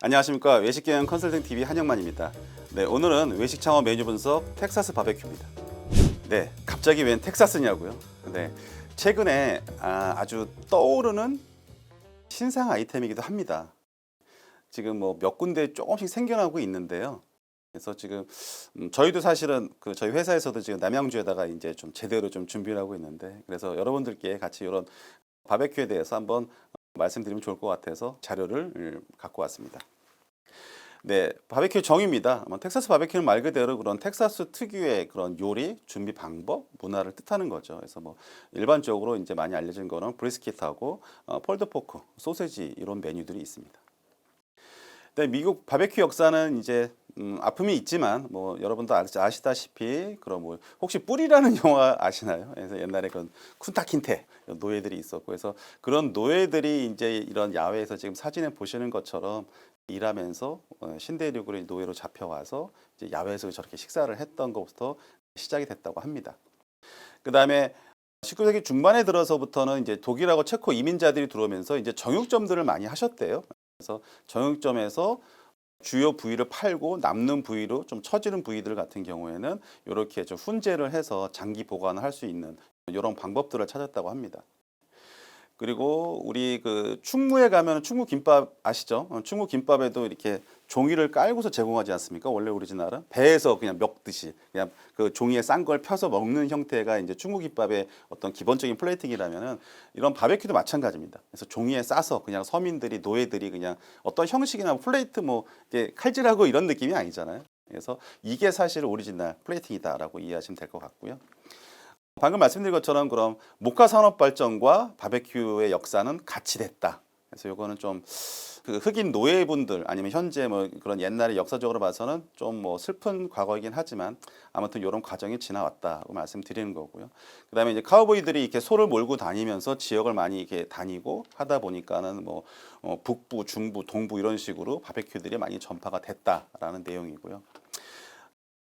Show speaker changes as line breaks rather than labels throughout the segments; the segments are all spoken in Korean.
안녕하십니까. 외식경영 컨설팅 TV 한영만입니다. 네, 오늘은 외식 창업 메뉴 분석 텍사스 바베큐입니다. 네, 갑자기 웬 텍사스냐고요? 네, 최근에 아주 떠오르는 신상 아이템이기도 합니다. 지금 뭐 몇 군데 조금씩 생겨나고 있는데요. 그래서 지금 저희도 사실은 저희 회사에서도 지금 남양주에다가 이제 좀 제대로 좀 준비를 하고 있는데, 그래서 여러분들께 같이 이런 바베큐에 대해서 한번 말씀드리면 좋을 것 같아서 자료를 갖고 왔습니다. 네, 바베큐 정의입니다. 텍사스 바베큐는 말 그대로 그런 텍사스 특유의 그런 요리, 준비 방법, 문화를 뜻하는 거죠. 그래서 뭐 일반적으로 이제 많이 알려진 거는 브리스킷하고 폴드 포크, 소세지 이런 메뉴들이 있습니다. 네, 미국 바베큐 역사는 이제 아픔이 있지만 뭐 여러분도 아시다시피 그런 뭐 혹시 뿔이라는 영화 아시나요? 그래서 옛날에 그런 쿤타킨테 노예들이 있었고, 그래서 그런 노예들이 이제 이런 야외에서 지금 사진에 보시는 것처럼 일하면서 신대륙으로 노예로 잡혀와서 이제 야외에서 저렇게 식사를 했던 것부터 시작이 됐다고 합니다. 그 다음에 19세기 중반에 들어서부터는 이제 독일하고 체코 이민자들이 들어오면서 이제 정육점들을 많이 하셨대요. 그래서 정육점에서 주요 부위를 팔고 남는 부위로 좀 처지는 부위들 같은 경우에는 이렇게 좀 훈제를 해서 장기 보관을 할 수 있는 이런 방법들을 찾았다고 합니다. 그리고 우리 충무에 가면 충무 김밥 아시죠? 충무 김밥에도 이렇게 종이를 깔고서 제공하지 않습니까? 원래 오리지널은 배에서 그냥 먹듯이 그냥 그 종이에 싼 걸 펴서 먹는 형태가 이제 충무 김밥의 어떤 기본적인 플레이팅이라면은 이런 바베큐도 마찬가지입니다. 그래서 종이에 싸서 그냥 서민들이 노예들이 그냥 어떤 형식이나 플레이트 뭐 이렇게 칼질하고 이런 느낌이 아니잖아요. 그래서 이게 사실 오리지널 플레이팅이다라고 이해하시면 될 것 같고요. 방금 말씀드린 것처럼 그럼 목화 산업 발전과 바베큐의 역사는 같이 됐다. 그래서 이거는 좀 흑인 노예분들 아니면 현재 뭐 그런 옛날에 역사적으로 봐서는 좀 뭐 슬픈 과거이긴 하지만 아무튼 이런 과정이 지나왔다고 말씀드리는 거고요. 그다음에 이제 카우보이들이 이렇게 소를 몰고 다니면서 지역을 많이 이렇게 다니고 하다 보니까는 뭐 북부, 중부, 동부 이런 식으로 바베큐들이 많이 전파가 됐다라는 내용이고요.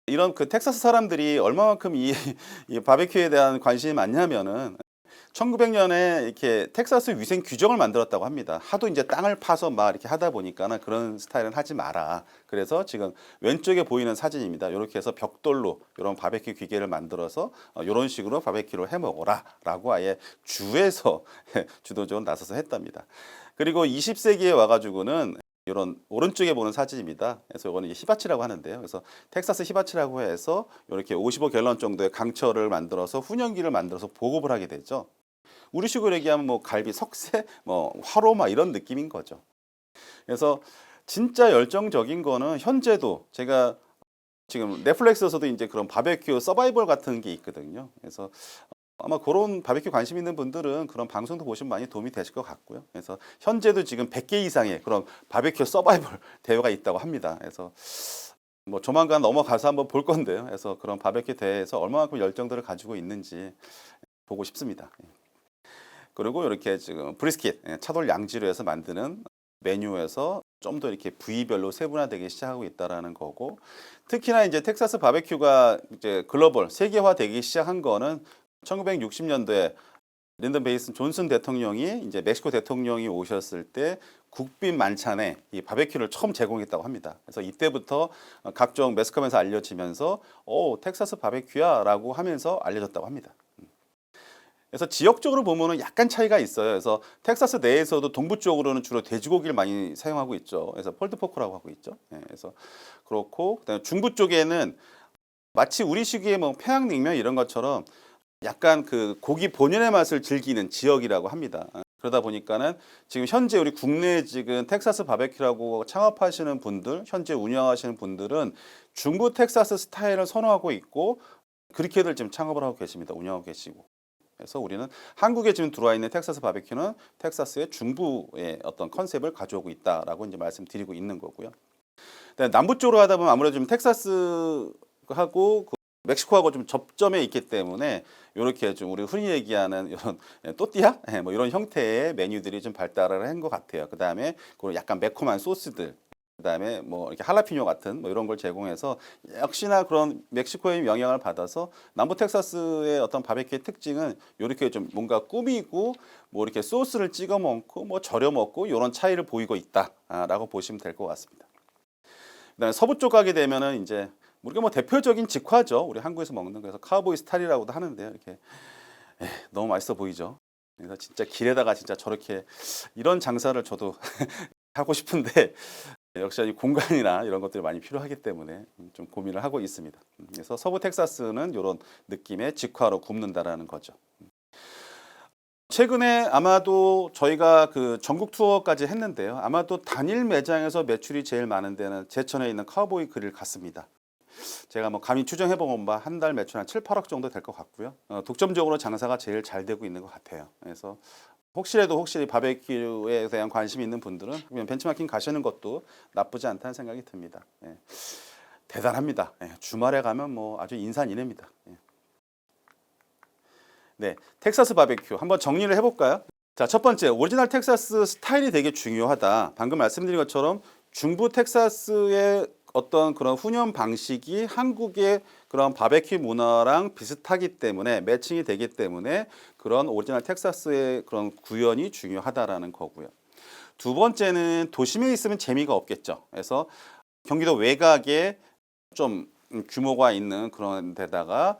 이런 텍사스 사람들이 얼마만큼 이 바베큐에 대한 관심이 많냐면은 1900년에 이렇게 텍사스 위생 규정을 만들었다고 합니다. 하도 이제 땅을 파서 막 이렇게 하다 보니까는 그런 스타일은 하지 마라. 그래서 지금 왼쪽에 보이는 사진입니다. 이렇게 해서 벽돌로 이런 바베큐 기계를 만들어서 이런 식으로 바베큐를 해 먹어라라고 아예 주에서 주도적으로 나서서 했답니다. 그리고 20세기에 와가지고는 이런 오른쪽에 보는 사진입니다. 그래서 이거는 이제 히바치라고 하는데요. 그래서 텍사스 히바치라고 해서 이렇게 55갤런 정도의 강철을 만들어서 훈연기를 만들어서 보급을 하게 되죠. 우리식으로 얘기하면 뭐 갈비 석쇠, 뭐 화로마 이런 느낌인 거죠. 그래서 진짜 열정적인 거는 현재도 제가 지금 넷플릭스에서도 이제 그런 바베큐 서바이벌 같은 게 있거든요. 그래서 아마 그런 바베큐 관심 있는 분들은 그런 방송도 보시면 많이 도움이 되실 것 같고요. 그래서 현재도 지금 100개 이상의 그런 바베큐 서바이벌 대회가 있다고 합니다. 그래서 뭐 조만간 넘어가서 한번 볼 건데요. 그래서 그런 바베큐 대회에서 얼마만큼 열정들을 가지고 있는지 보고 싶습니다. 그리고 이렇게 지금 브리스킷, 차돌 양지로 해서 만드는 메뉴에서 좀 더 이렇게 부위별로 세분화되기 시작하고 있다라는 거고, 특히나 이제 텍사스 바베큐가 이제 글로벌 세계화되기 시작한 거는 1960년도에 린던 베이슨 존슨 대통령이 이제 멕시코 대통령이 오셨을 때 국빈 만찬에 이 바베큐를 처음 제공했다고 합니다. 그래서 이때부터 각종 매스컴에서 알려지면서 텍사스 바베큐야라고 하면서 알려졌다고 합니다. 그래서 지역적으로 보면은 약간 차이가 있어요. 그래서 텍사스 내에서도 동부 쪽으로는 주로 돼지고기를 많이 사용하고 있죠. 그래서 폴드 포크라고 하고 있죠. 그래서 그렇고, 그다음에 중부 쪽에는 마치 우리식의 뭐 평양냉면 이런 것처럼 약간 고기 본연의 맛을 즐기는 지역이라고 합니다. 그러다 보니까는 지금 현재 우리 국내에 지금 텍사스 바베큐라고 창업하시는 분들, 현재 운영하시는 분들은 중부 텍사스 스타일을 선호하고 있고 그렇게들 지금 창업을 하고 계십니다. 운영하고 계시고. 그래서 우리는 한국에 지금 들어와 있는 텍사스 바베큐는 텍사스의 중부의 어떤 컨셉을 가져오고 있다라고 이제 말씀드리고 있는 거고요. 남부 쪽으로 하다 보면 아무래도 좀 텍사스하고 멕시코하고 좀 접점에 있기 때문에 이렇게 좀 우리 흔히 얘기하는 이런 또띠아 뭐 이런 형태의 메뉴들이 좀 발달을 한 것 같아요. 그 다음에 약간 매콤한 소스들, 그다음에 뭐 이렇게 할라피뇨 같은 뭐 이런 걸 제공해서 역시나 그런 멕시코의 영향을 받아서 남부 텍사스의 어떤 바베큐의 특징은 이렇게 좀 뭔가 꾸미고 뭐 이렇게 소스를 찍어 먹고 뭐 절여 먹고 이런 차이를 보이고 있다라고 보시면 될 것 같습니다. 그다음에 서부 쪽 가게 되면은 이제 우리가 뭐 대표적인 직화죠. 우리 한국에서 먹는 거에서 카우보이 스타일이라고도 하는데요. 이렇게 너무 맛있어 보이죠. 그래서 진짜 길에다가 진짜 저렇게 이런 장사를 저도 하고 싶은데 역시 공간이나 이런 것들이 많이 필요하기 때문에 좀 고민을 하고 있습니다. 그래서 서부 텍사스는 이런 느낌의 직화로 굽는다라는 거죠. 최근에 아마도 저희가 그 전국 투어까지 했는데요. 아마도 단일 매장에서 매출이 제일 많은 데는 제천에 있는 카우보이 그릴 같습니다. 제가 뭐 감히 추정해 보면 한 달 매출 한 7, 8억 정도 될 것 같고요. 독점적으로 장사가 제일 잘 되고 있는 것 같아요. 그래서 혹시 바베큐에 대한 관심이 있는 분들은 그냥 벤치마킹 가시는 것도 나쁘지 않다는 생각이 듭니다. 예. 대단합니다. 예. 주말에 가면 뭐 아주 인산인해입니다. 예. 네, 텍사스 바베큐 한번 정리를 해볼까요? 자, 첫 번째, 오리지널 텍사스 스타일이 되게 중요하다. 방금 말씀드린 것처럼 중부 텍사스의 어떤 그런 훈연 방식이 한국의 그런 바베큐 문화랑 비슷하기 때문에 매칭이 되기 때문에 그런 오리지널 텍사스의 그런 구현이 중요하다라는 거고요. 두 번째는 도심에 있으면 재미가 없겠죠. 그래서 경기도 외곽에 좀 규모가 있는 그런 데다가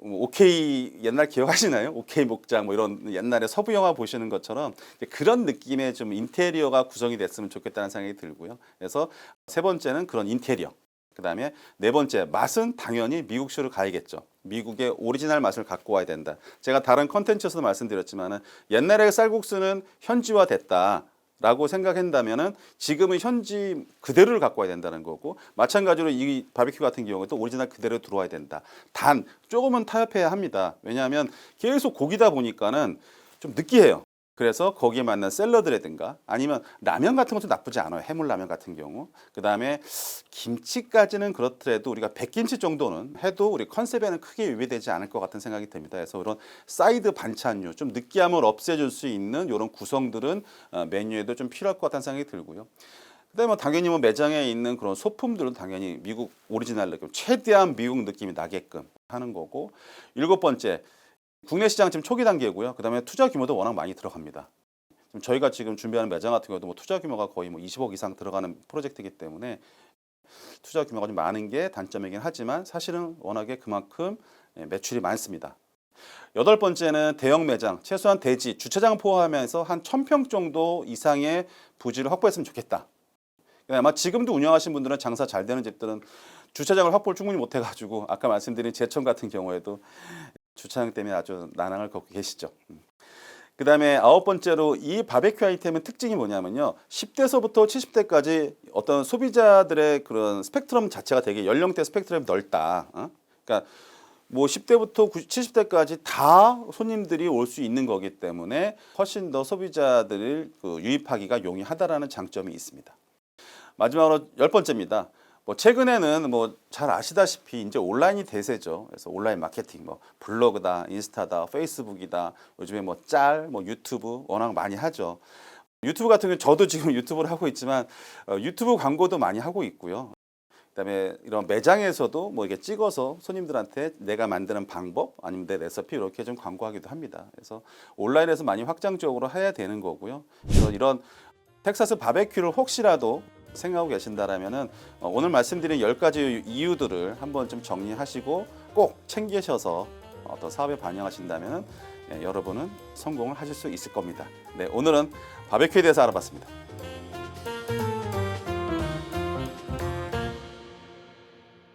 오케이 옛날 기억하시나요? 오케이 목장 뭐 이런 옛날에 서부 영화 보시는 것처럼 그런 느낌의 좀 인테리어가 구성이 됐으면 좋겠다는 생각이 들고요. 그래서 세 번째는 그런 인테리어. 그다음에 네 번째 맛은 당연히 미국식으로 가야겠죠. 미국의 오리지널 맛을 갖고 와야 된다. 제가 다른 컨텐츠에서도 말씀드렸지만은 옛날에 쌀국수는 현지화됐다. 라고 생각한다면은 지금은 현지 그대로를 갖고 와야 된다는 거고, 마찬가지로 이 바비큐 같은 경우에도 오리지널 그대로 들어와야 된다. 단 조금은 타협해야 합니다. 왜냐하면 계속 고기다 보니까는 좀 느끼해요. 그래서 거기에 맞는 샐러드라든가 아니면 라면 같은 것도 나쁘지 않아요. 해물라면 같은 경우. 그 다음에 김치까지는 그렇더라도 우리가 백김치 정도는 해도 우리 컨셉에는 크게 위배되지 않을 것 같은 생각이 듭니다. 그래서 이런 사이드 반찬류, 좀 느끼함을 없애줄 수 있는 이런 구성들은 메뉴에도 좀 필요할 것 같다는 생각이 들고요. 그다음에 당연히 뭐 매장에 있는 그런 소품들은 당연히 미국 오리지널 느낌, 최대한 미국 느낌이 나게끔 하는 거고, 일곱 번째, 국내 시장 지금 초기 단계고요. 그다음에 투자 규모도 워낙 많이 들어갑니다. 저희가 지금 준비하는 매장 같은 경우도 뭐 투자 규모가 거의 뭐 20억 이상 들어가는 프로젝트이기 때문에 투자 규모가 좀 많은 게 단점이긴 하지만 사실은 워낙에 그만큼 매출이 많습니다. 여덟 번째는 대형 매장, 최소한 대지, 주차장 포함해서 한 1,000평 정도 이상의 부지를 확보했으면 좋겠다. 아마 지금도 운영하시는 분들은 장사 잘 되는 집들은 주차장을 확보를 충분히 못 해가지고 아까 말씀드린 제천 같은 경우에도 주차장 때문에 아주 난항을 겪고 계시죠. 그 다음에 아홉 번째로 이 바베큐 아이템의 특징이 뭐냐면요. 10대서부터 70대까지 어떤 소비자들의 그런 스펙트럼 자체가 되게 연령대 스펙트럼이 넓다. 그러니까 뭐 10대부터 70대까지 다 손님들이 올 수 있는 거기 때문에 훨씬 더 소비자들을 유입하기가 용이하다라는 장점이 있습니다. 마지막으로 열 번째입니다. 뭐 최근에는 뭐 잘 아시다시피 이제 온라인이 대세죠. 그래서 온라인 마케팅, 뭐 블로그다, 인스타다, 페이스북이다, 요즘에 뭐 뭐 유튜브 워낙 많이 하죠. 유튜브 같은 경우 저도 지금 유튜브를 하고 있지만 유튜브 광고도 많이 하고 있고요. 그다음에 이런 매장에서도 뭐 이게 찍어서 손님들한테 내가 만드는 방법 아니면 내 레시피 이렇게 좀 광고하기도 합니다. 그래서 온라인에서 많이 확장적으로 해야 되는 거고요. 그래서 이런 텍사스 바베큐를 혹시라도 생각하고 계신다라면은 오늘 말씀드린 10가지 이유들을 한번 좀 정리하시고 꼭 챙기셔서 어떤 사업에 반영하신다면은 여러분은 성공을 하실 수 있을 겁니다. 네, 오늘은 바베큐에 대해서 알아봤습니다.